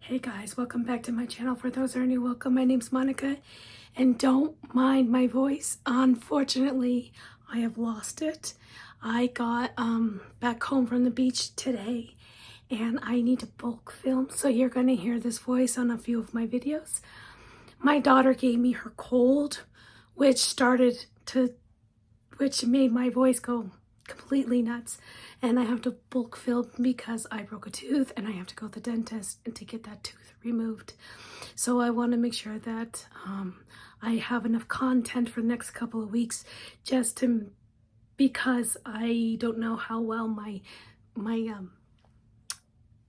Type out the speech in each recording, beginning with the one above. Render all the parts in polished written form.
Hey guys, welcome back to my channel. For those who are new, welcome. My name's Monica, and don't mind my voice. Unfortunately, I have lost it. I got back home from the beach today, and I need to bulk film, so you're gonna hear this voice on a few of my videos. My daughter gave me her cold, which made my voice go completely nuts, and I have to bulk film because I broke a tooth and I have to go to the dentist and to get that tooth removed. So I want to make sure that I have enough content for the next couple of weeks, because I don't know how well my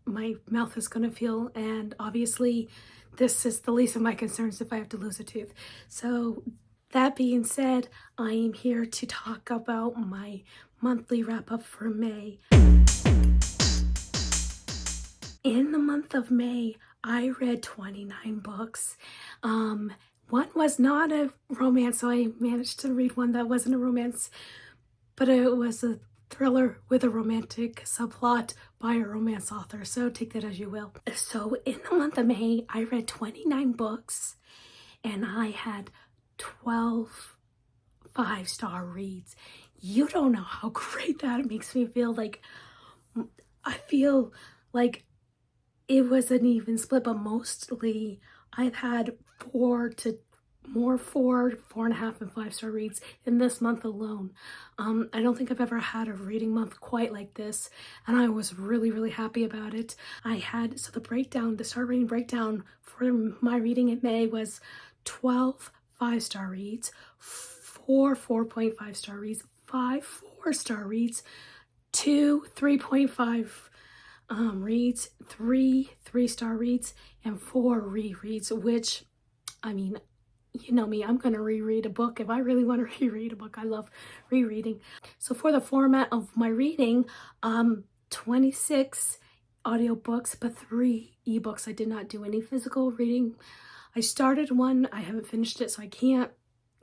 mouth is going to feel, and obviously this is the least of my concerns if I have to lose a tooth. So that being said, I am here to talk about my monthly wrap-up for May. In the month of May, I read 29 books. One was not a romance, so I managed to read one that wasn't a romance, but it was a thriller with a romantic subplot by a romance author, so take that as you will. So in the month of May, I read 29 books, and I had 12 5-star reads. You don't know how great that makes me feel. Like, I feel like it was an even split, but mostly I've had 4.5 and 5-star reads in this month alone. I don't think I've ever had a reading month quite like this, and I was really happy about it. The star rating breakdown for my reading in May was 12 5-star reads, 4 4.5-star reads, 5 4-star reads, 2 3.5 reads, 3 3-star reads, and 4 rereads, which, I mean, you know me, I'm going to reread a book if I really want to reread a book. I love rereading. So for the format of my reading, 26 audiobooks, but 3 ebooks. I did not do any physical reading. I started one, I haven't finished it, so I can't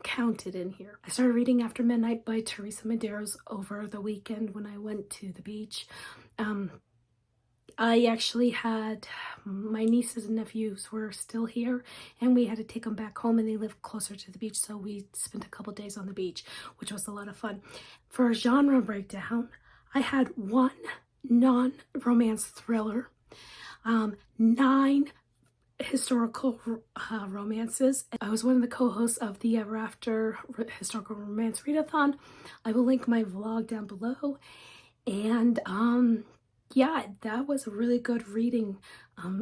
count it in here. I started reading After Midnight by Teresa Medeiros over the weekend when I went to the beach. I actually had my nieces and nephews were still here, and we had to take them back home, and they live closer to the beach, so we spent a couple days on the beach, which was a lot of fun. For a genre breakdown, I had 1 non-romance thriller, 9 historical romances. I was one of the co-hosts of the Ever After Historical Romance Readathon. I will link my vlog down below. And yeah, that was a really good reading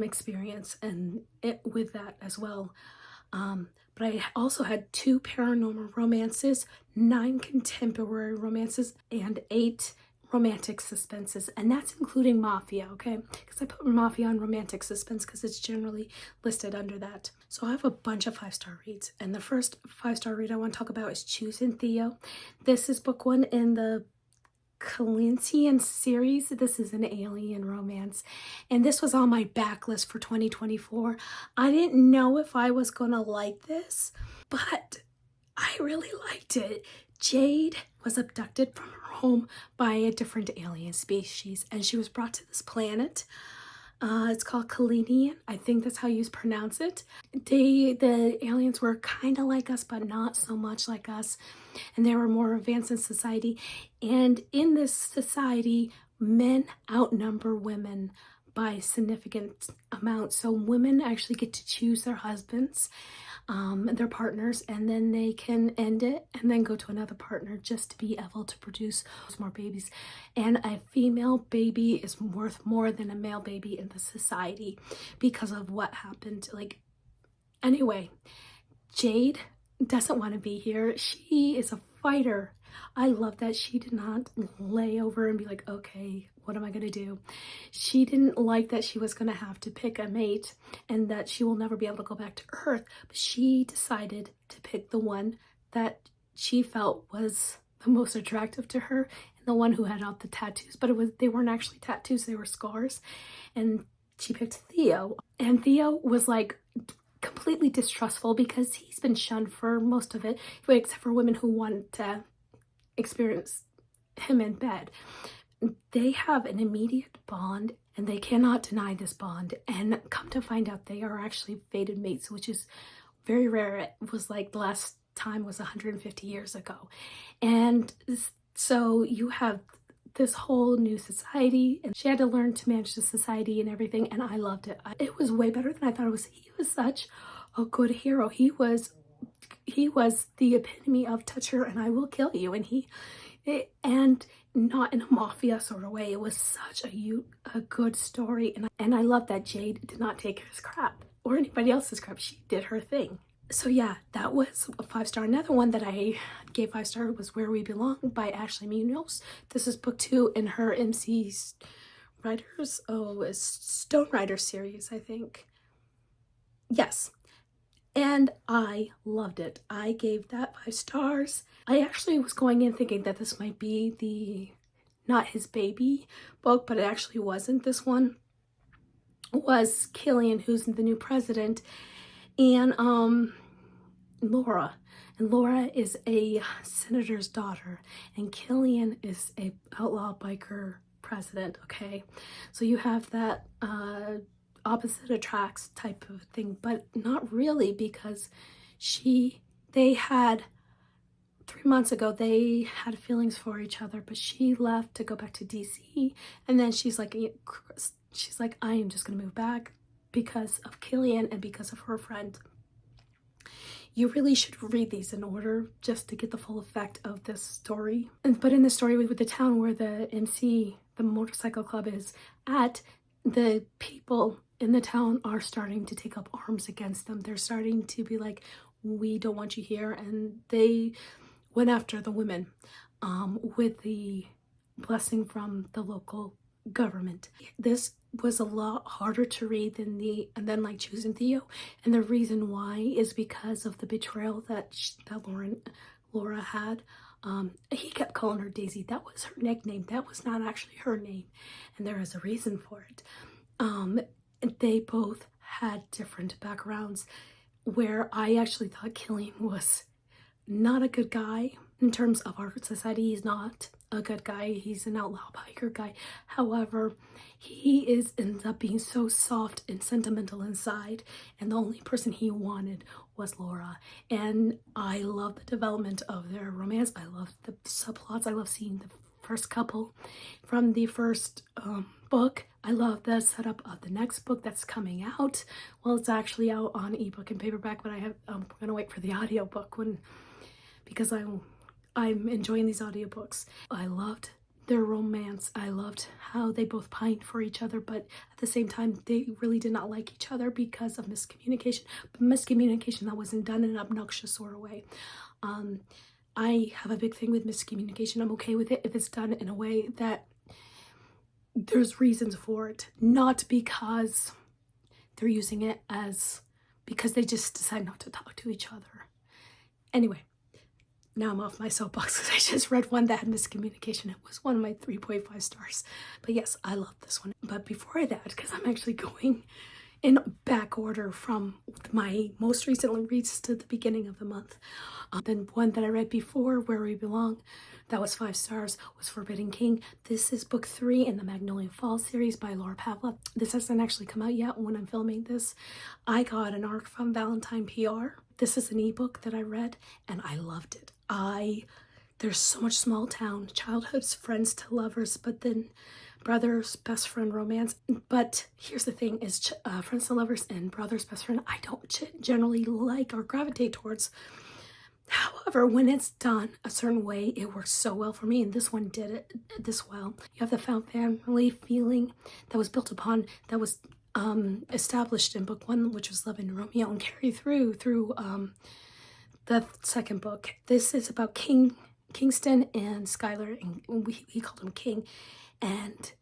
experience, and with that as well. But I also had 2 paranormal romances, 9 contemporary romances, and 8 romantic suspenses, and that's including Mafia, okay? Because I put Mafia on romantic suspense because it's generally listed under that. So I have a bunch of 5-star reads, and the first 5-star read I want to talk about is Choosing Theo. This is book 1 in the Corinthian series. This is an alien romance, and this was on my backlist for 2024. I didn't know if I was gonna like this, but I really liked it. Jade was abducted from her home by a different alien species, and she was brought to this planet. It's called Kalinian. I think that's how you pronounce it. The aliens were kind of like us, but not so much like us, and they were more advanced in society. And in this society, men outnumber women by significant amounts. So women actually get to choose their husbands, their partners, and then they can end it and then go to another partner just to be able to produce more babies. And a female baby is worth more than a male baby in the society because of what happened. Like, anyway, Jade doesn't want to be here. She is a fighter. I love that she did not lay over and be like, okay, what am I going to do? She didn't like that she was going to have to pick a mate and that she will never be able to go back to Earth. But she decided to pick the one that she felt was the most attractive to her, and the one who had all the tattoos. But they weren't actually tattoos, they were scars. And she picked Theo. And Theo was like completely distrustful because he's been shunned for most of it, except for women who want to experience him in bed. They have an immediate bond, and they cannot deny this bond. And come to find out, they are actually fated mates, which is very rare. It was like the last time was 150 years ago. And so you have this whole new society, and she had to learn to manage the society and everything, and I loved it. It was way better than I thought it was. He was such a good hero. He was the epitome of touch her and I will kill you, and not in a mafia sort of way. It was such a good story, and I love that Jade did not take his crap or anybody else's crap. She did her thing. So yeah, that was a 5-star. Another one that I gave 5-star was Where We Belong by Ashley Munoz. This is book 2 in her MC Writers, Stone Rider series, I think. Yes. And I loved it. I gave that 5 stars. I actually was going in thinking that this might be the Not His Baby book, but it actually wasn't. This one was Killian, who's the new president, and Laura. And Laura is a senator's daughter, and Killian is a outlaw biker president, okay? So you have that opposite attracts type of thing, but not really, because they had 3 months ago, they had feelings for each other, but she left to go back to DC, and then she's like, I am just gonna move back because of Killian and because of her friend. You really should read these in order just to get the full effect of this story. But in the story with the town where the MC, the motorcycle club, is at, the people in the town are starting to take up arms against them. They're starting to be like, we don't want you here. And they went after the women with the blessing from the local government. This was a lot harder to read than like Choosing Theo, and the reason why is because of the betrayal that Laura had. He kept calling her Daisy. That was her nickname. That was not actually her name, and there is a reason for it. They both had different backgrounds, where I actually thought Killian was not a good guy. In terms of our society, he's not a good guy. He's an outlaw biker guy. However, he ends up being so soft and sentimental inside, and the only person he wanted was Laura. And I love the development of their romance. I love the subplots. I love seeing the first couple from the first book. I love the setup of the next book that's coming out. Well, it's actually out on ebook and paperback, but I'm gonna wait for the audiobook because I'm enjoying these audiobooks. I loved their romance. I loved how they both pined for each other, but at the same time, they really did not like each other because of miscommunication. But miscommunication that wasn't done in an obnoxious sort of way. I have a big thing with miscommunication. I'm okay with it if it's done in a way that there's reasons for it, not because they're using it because they just decide not to talk to each other. Anyway, now I'm off my soapbox because I just read one that had miscommunication. It was one of my 3.5 stars. But yes, I love this one. But before that, because I'm actually going in back order from my most recent reads to the beginning of the month. The one that I read before, Where We Belong, that was 5 stars, was Forbidden King. This is book 3 in the Magnolia Falls series by Laura Pavlov. This hasn't actually come out yet when I'm filming this. I got an ARC from Valentine PR. This is an ebook that I read and I loved it. There's so much small town, childhoods, friends to lovers, but then brothers, best friend romance. But here's the thing is friends to lovers and brothers, best friend, I don't generally like or gravitate towards. However, when it's done a certain way, it works so well for me, and this one did it this well. You have the found family feeling that was built upon, that was established in book 1, which was Love and Romeo, and carried through the second book. This is about Kingston and Skylar, and he called him King, and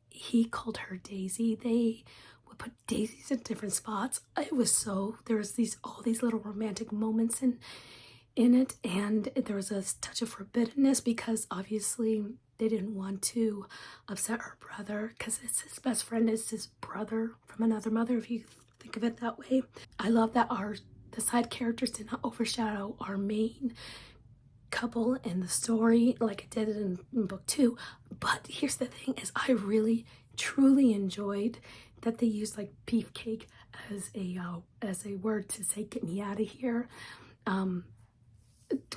he called her Daisy. They would put daisies in different spots. There was all these little romantic moments in it, and there was a touch of forbiddenness because obviously they didn't want to upset her brother, because it's his best friend is his brother from another mother, if you think of it that way. I love that the side characters did not overshadow our main couple in the story like it did in book 2, But here's the thing is I really truly enjoyed that they used like beefcake as a word to say get me out of here, um,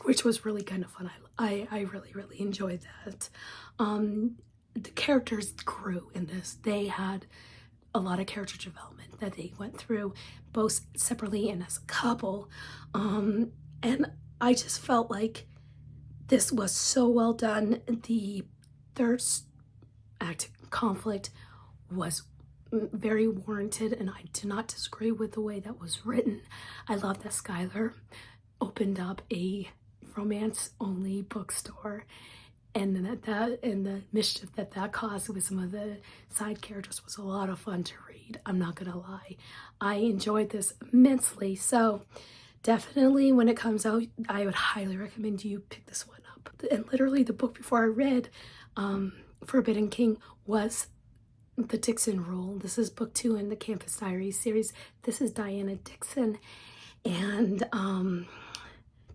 which was really kind of fun. I really enjoyed that. The characters grew in this. They had a lot of character development that they went through both separately and as a couple. And I just felt like this was so well done. The third act conflict was very warranted, and I do not disagree with the way that was written. I love that Skylar opened up a romance only bookstore, and and the mischief that caused with some of the side characters was a lot of fun to read. I'm not gonna lie, I enjoyed this immensely. So definitely when it comes out, I would highly recommend you pick this one up. And literally the book before I read Forbidden King was The Dixon Rule. This is book 2 in the Campus Diaries series. This is Diana Dixon, and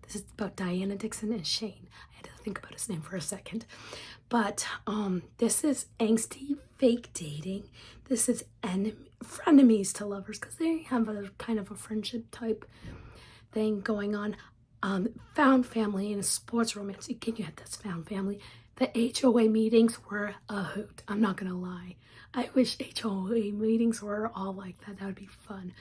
this is about Diana Dixon and Shane. I had to think about his name for a second. But this is angsty fake dating. This is frenemies to lovers, because they have a kind of a friendship type thing going on. Found family and sports romance. Again, you had this found family. The HOA meetings were a hoot. I'm not gonna lie. I wish HOA meetings were all like that. That would be fun.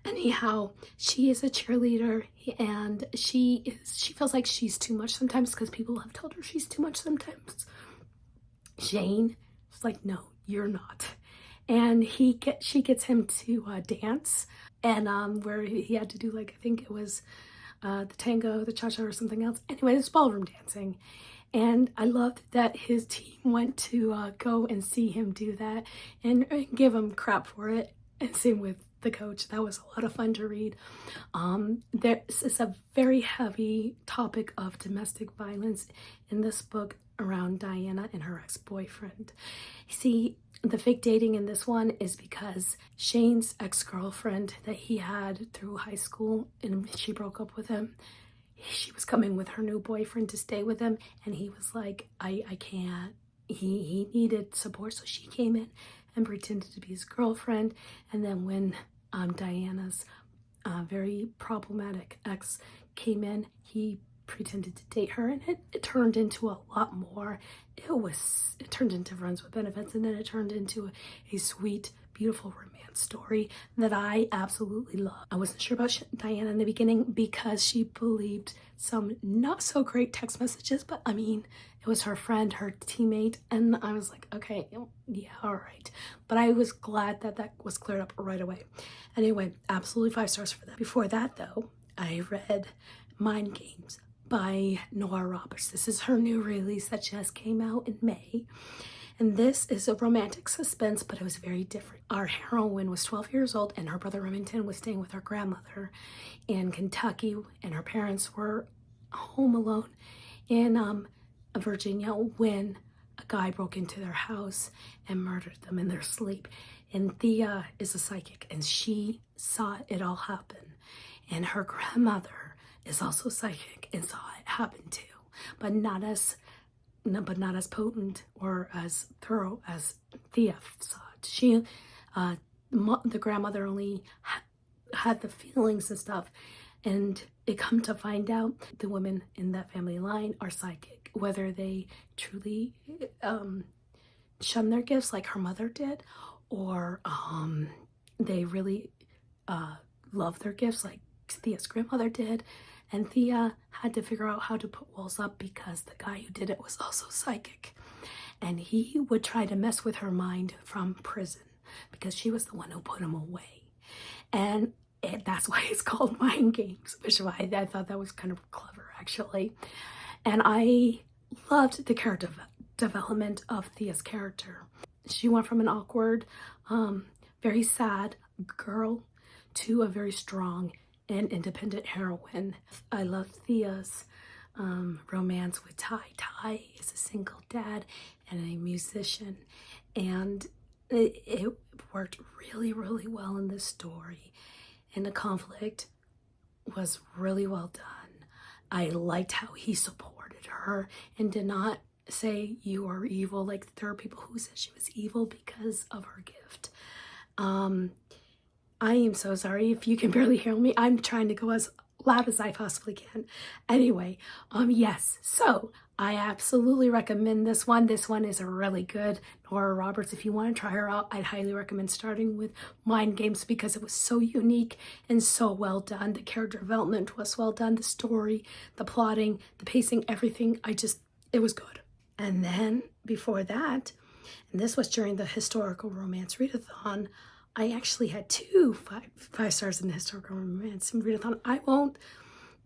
Anyhow, she is a cheerleader, and she feels like she's too much sometimes because people have told her she's too much sometimes. Shane is like, no, you're not. And she gets him to dance, and where he had to do, like, I think it was the tango, the cha-cha, or something else. Anyway, it's ballroom dancing. And I loved that his team went to go and see him do that and give him crap for it. And same with the coach. That was a lot of fun to read. There is a very heavy topic of domestic violence in this book around Diana and her ex-boyfriend. See, the fake dating in this one is because Shane's ex-girlfriend that he had through high school, and she broke up with him, she was coming with her new boyfriend to stay with him, and he was like, I can't. He needed support, so she came in and pretended to be his girlfriend. And then when Diana's very problematic ex came in, he pretended to date her, and it turned into a lot more. It turned into Friends with Benefits, and then it turned into a sweet, beautiful romance story that I absolutely love. I wasn't sure about Diana in the beginning because she believed some not so great text messages, but I mean, it was her friend, her teammate, and I was like, okay, yeah, all right. But I was glad that that was cleared up right away. Anyway, absolutely 5 stars for that. Before that, though, I read Mind Games by Nora Roberts. This is her new release that just came out in May. And this is a romantic suspense, but it was very different. Our heroine was 12 years old, and her brother Remington was staying with her grandmother in Kentucky, and her parents were home alone in Virginia when a guy broke into their house and murdered them in their sleep. And Thea is a psychic, and she saw it all happen. And her grandmother is also psychic and saw it happen too, but not as potent or as thorough as Thea saw it. She, the grandmother only had the feelings and stuff, and it come to find out the women in that family line are psychic, whether they truly shun their gifts like her mother did, or they really love their gifts like Thea's grandmother did. And Thea had to figure out how to put walls up because the guy who did it was also psychic. And he would try to mess with her mind from prison because she was the one who put him away. And that's why it's called Mind Games, which is why I thought that was kind of clever, actually. And I loved the character development of Thea's character. She went from an awkward, very sad girl to a very strong and independent heroine. I love Thea's romance with Ty. Ty is a single dad and a musician, and it worked really, really well in this story, and the conflict was really well done. I liked how he supported her and did not say you are evil. Like, there are people who said she was evil because of her gift. I am so sorry if you can barely hear me. I'm trying to go as loud as I possibly can. Anyway, yes, so I absolutely recommend this one. This one is a really good Nora Roberts. If you want to try her out, I'd highly recommend starting with Mind Games because it was so unique and so well done. The character development was well done, the story, the plotting, the pacing, everything. It was good. And then before that, and this was during the historical romance readathon, I actually had two five stars in the historical romance readathon. I won't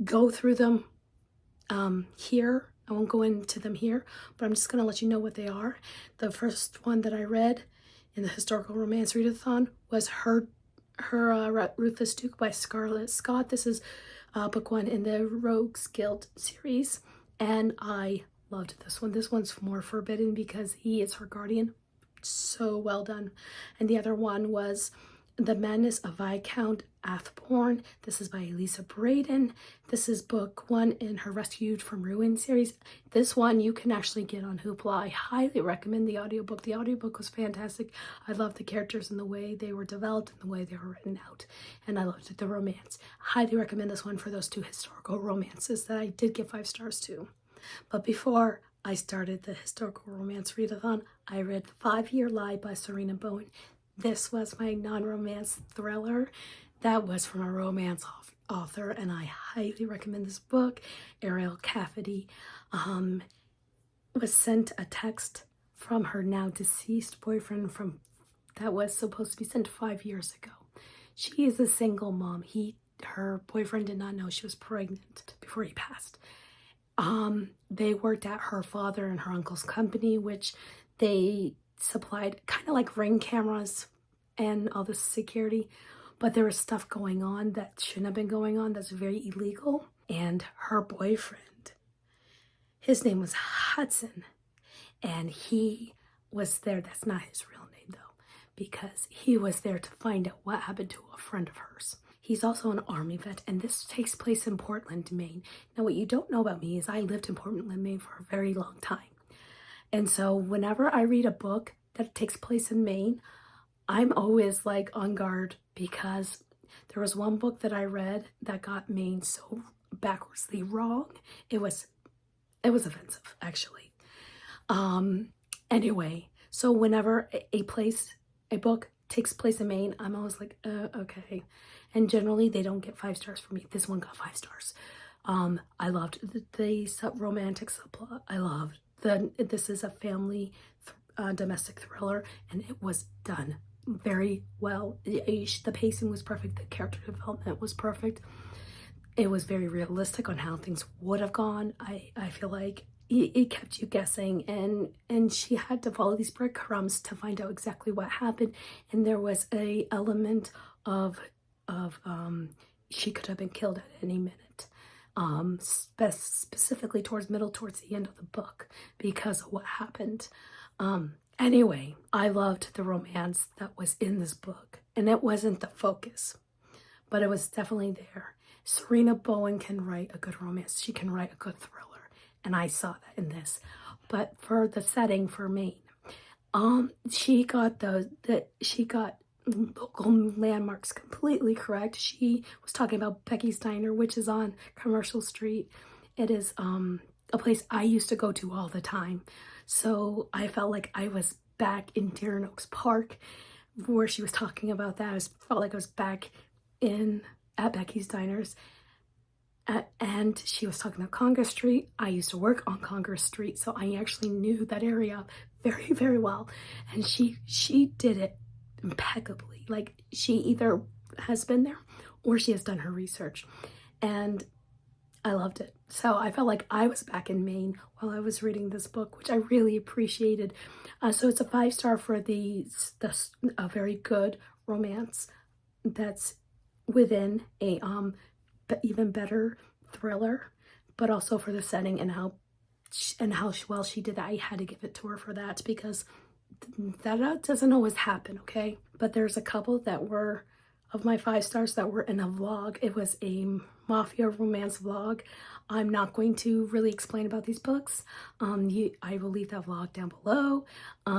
go through them here. I won't go into them here, but I'm just going to let you know what they are. The first one that I read in the historical romance readathon was her Ruthless Duke by Scarlett Scott. This is book one in the Rogues Guild series, and I loved this one. This one's more forbidden because he is her guardian. So well done. And the other one was The Madness of Viscount Athborn. This is by Elisa Braden. This is book one in her Rescued from Ruin series. This one you can actually get on Hoopla. I highly recommend the audiobook. The audiobook was fantastic. I loved the characters and the way they were developed and the way they were written out. And I loved the romance. Highly recommend this one for those two historical romances that I did give 5 stars to. But before I started the historical romance readathon, I read The 5-Year Lie by Serena Bowen. This was my non-romance thriller that was from a romance author, and I highly recommend this book. Ariel Cafferty was sent a text from her now deceased boyfriend that was supposed to be sent 5 years ago. She is a single mom. Her boyfriend did not know she was pregnant before he passed. They worked at her father and her uncle's company, which they supplied kind of like Ring cameras and all this security, but there was stuff going on that shouldn't have been going on that's very illegal. And her boyfriend, his name was Hudson, and he was there. That's not his real name though, because he was there to find out what happened to a friend of hers. He's also an Army vet, and this takes place in Portland, Maine. Now, what you don't know about me is I lived in Portland, Maine for a very long time. And so whenever I read a book that takes place in Maine, I'm always like on guard, because there was one book that I read that got Maine so backwardsly wrong. It was offensive, actually. Anyway, so whenever a book takes place in Maine, I'm always like, okay. And generally they don't get 5 stars for me. This one got 5 stars. I loved the romantic subplot. I loved this is a family domestic thriller, and it was done very well. The pacing was perfect. The character development was perfect. It was very realistic on how things would have gone. I feel like it kept you guessing, and she had to follow these breadcrumbs to find out exactly what happened. And there was a element of she could have been killed at any minute, specifically towards the end of the book, because of what happened. Anyway, I loved the romance that was in this book, and it wasn't the focus, but it was definitely there. Serena Bowen can write a good romance. She can write a good thriller, and I saw that in this. But for the setting for Maine, she got local landmarks completely correct. She was talking about Becky's Diner, which is on Commercial Street. It is a place I used to go to all the time. So I felt like I was back in Darren Oaks Park where she was talking about that. I felt like I was back at Becky's Diners. And she was talking about Congress Street. I used to work on Congress Street, so I actually knew that area very, very well. And she did it impeccably. Like, she either has been there or she has done her research, and I loved it. So I felt like I was back in Maine while I was reading this book, which I really appreciated. So it's a 5-star for a very good romance that's within a even better thriller, but also for the setting and how well she did that. I had to give it to her for that, because that doesn't always happen, okay? But there's a couple that were of my 5 stars that were in a vlog. It was a mafia romance vlog. I'm not going to really explain about these books. I will leave that vlog down below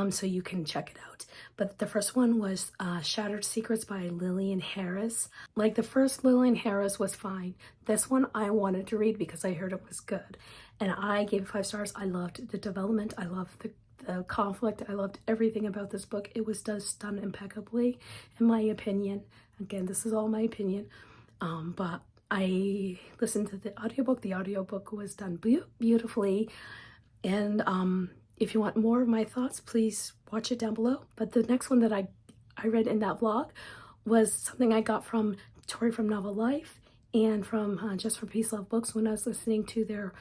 so you can check it out. But the first one was Shattered Secrets by Lillian Harris. Like the first Lillian Harris was fine. This one I wanted to read because I heard it was good. And I gave it 5 stars. I loved the development. I loved the conflict. I loved everything about this book. It was just done impeccably, in my opinion. Again, this is all my opinion. But I listened to the audiobook. The audiobook was done beautifully. And if you want more of my thoughts, please watch it down below. But the next one that I read in that vlog was something I got from Tori from Novel Life and from Just for Peace Love Books. When I was listening to their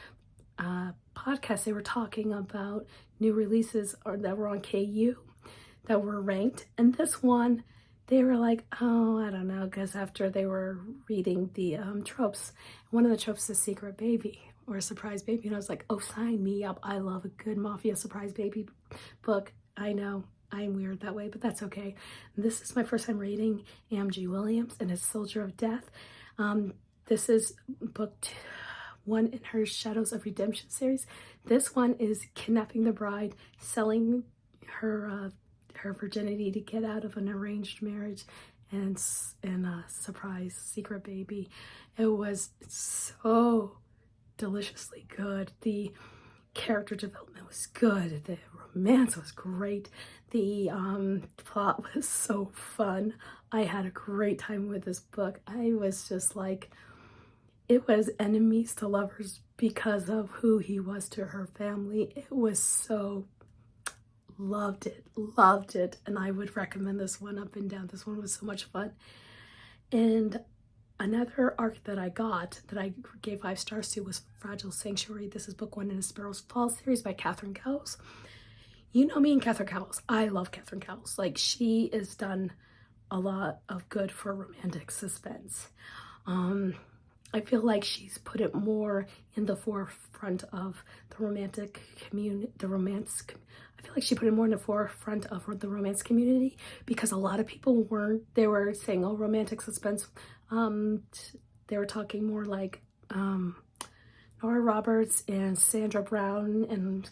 podcast, they were talking about new releases that were on KU that were ranked. And this one, they were like, oh, I don't know, because after they were reading the tropes, one of the tropes is Secret Baby or Surprise Baby. And I was like, oh, sign me up. I love a good mafia surprise baby book. I know I'm weird that way, but that's okay. This is my first time reading A.M.G. Williams and his Soldier of Death. This is book 1 in her Shadows of Redemption series. This one is kidnapping the bride, selling her virginity to get out of an arranged marriage, and a surprise secret baby. It was so deliciously good. The character development was good. The romance was great. The plot was so fun. I had a great time with this book. I was just like, it was enemies to lovers because of who he was to her family. It was so, loved it. And I would recommend this one up and down. This one was so much fun. And another arc that I got that I gave 5 stars to was Fragile Sanctuary. This is book 1 in the Sparrow's Fall series by Catherine Cowles. You know me and Catherine Cowles. I love Catherine Cowles. Like, she has done a lot of good for romantic suspense. I feel like she's put it more in the forefront of the romantic community, I feel like she put it more in the forefront of the romance community because a lot of people they were saying, oh, romantic suspense. They were talking more like Nora Roberts and Sandra Brown and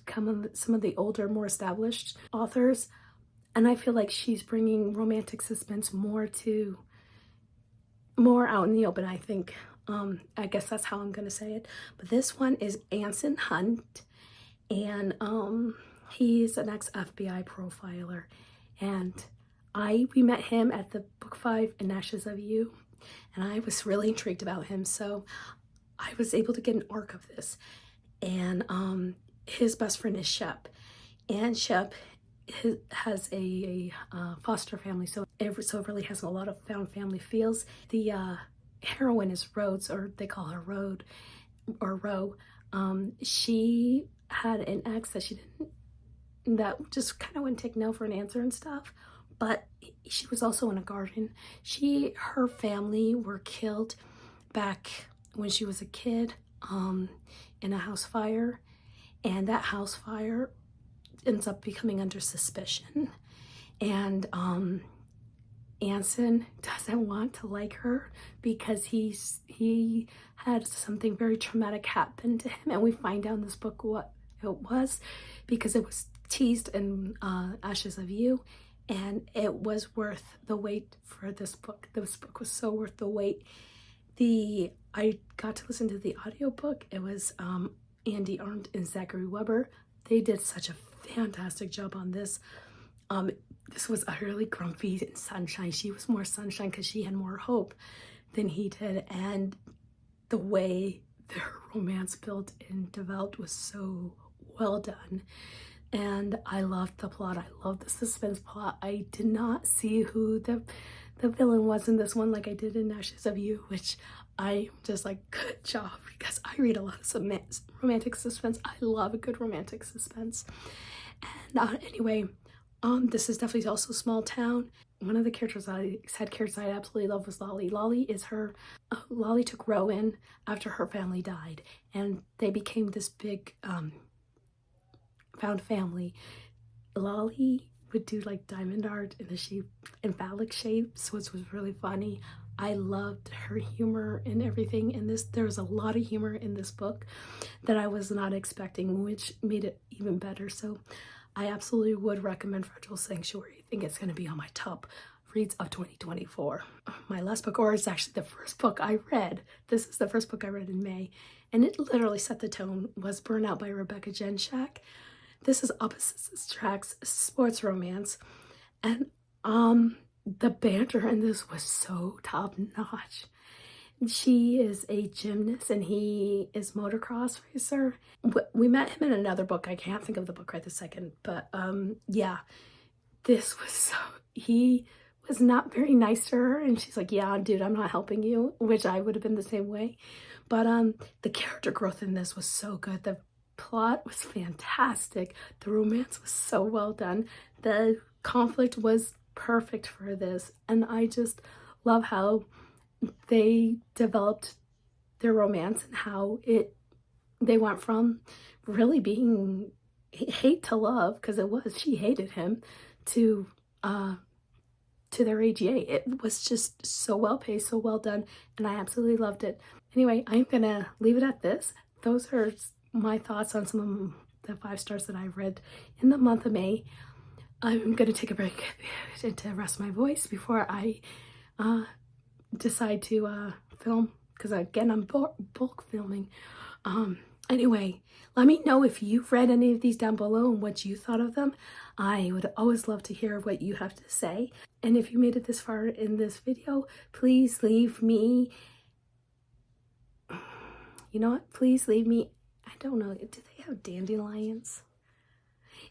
some of the older, more established authors. And I feel like she's bringing romantic suspense more out in the open, I think. I guess that's how I'm gonna say it. But this one is Anson Hunt, and he's an ex-FBI profiler, and we met him at the book 5 in Ashes of You, and I was really intrigued about him, so I was able to get an arc of this. And his best friend is Shep, and Shep has a foster family, so it really has a lot of found family feels. The heroine is Rhodes, or they call her Rode or Ro. She had an ex that just kind of wouldn't take no for an answer and stuff, but she was also in a garden. Her family were killed back when she was a kid in a house fire, and that house fire ends up becoming under suspicion, and Anson doesn't want to like her because he had something very traumatic happen to him, and we find out in this book what it was because it was teased in Ashes of You, and it was worth the wait for this book. This book was so worth the wait. I got to listen to the audiobook. It was Andy Arndt and Zachary Weber. They did such a fantastic job on this. This was utterly grumpy and sunshine. She was more sunshine because she had more hope than he did, and the way their romance built and developed was so well done. And I loved the plot. I loved the suspense plot. I did not see who the villain was in this one like I did in Ashes of You, which I just like, good job, because I read a lot of romantic suspense. I love a good romantic suspense. And anyway, this is definitely also a small town. One of the characters I absolutely love was Lolly. Lolly took Rowan after her family died, and they became this big found family. Lolly would do like diamond art in the shape, in phallic shapes, which was really funny. I loved her humor and everything in this. There was a lot of humor in this book that I was not expecting, which made it even better. So I absolutely would recommend Fragile Sanctuary. I think it's going to be on my top reads of 2024. My last book, or it's actually the first book I read. This is the first book I read in May, and it literally set the tone, was Burnout by Rebecca Genshak. This is Opposites Attract sports romance, and the banter in this was so top notch. She is a gymnast and he is motocross racer. We met him in another book. I can't think of the book right this second, but yeah, this was so, he was not very nice to her, and she's like, yeah, dude, I'm not helping you, which I would have been the same way. But the character growth in this was so good. The plot was fantastic. The romance was so well done. The conflict was perfect for this, and I just love how they developed their romance and how they went from really being hate to love, because it was, she hated him, to their AGA. It was just so well paced, so well done, and I absolutely loved it. Anyway, I'm gonna leave it at this. Those are my thoughts on some of the 5 stars that I read in the month of May. I'm gonna take a break to rest my voice before I decide to film, because again, I'm bulk filming. Anyway, let me know if you've read any of these down below and what you thought of them. I would always love to hear what you have to say. And if you made it this far in this video, please leave me, you know what, please leave me, I don't know, do they have dandelions?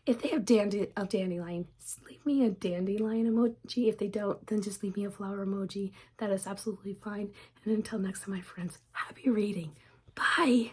If they have a dandelion, leave me a dandelion emoji. If they don't, then just leave me a flower emoji. That is absolutely fine. And until next time, my friends, happy reading. Bye.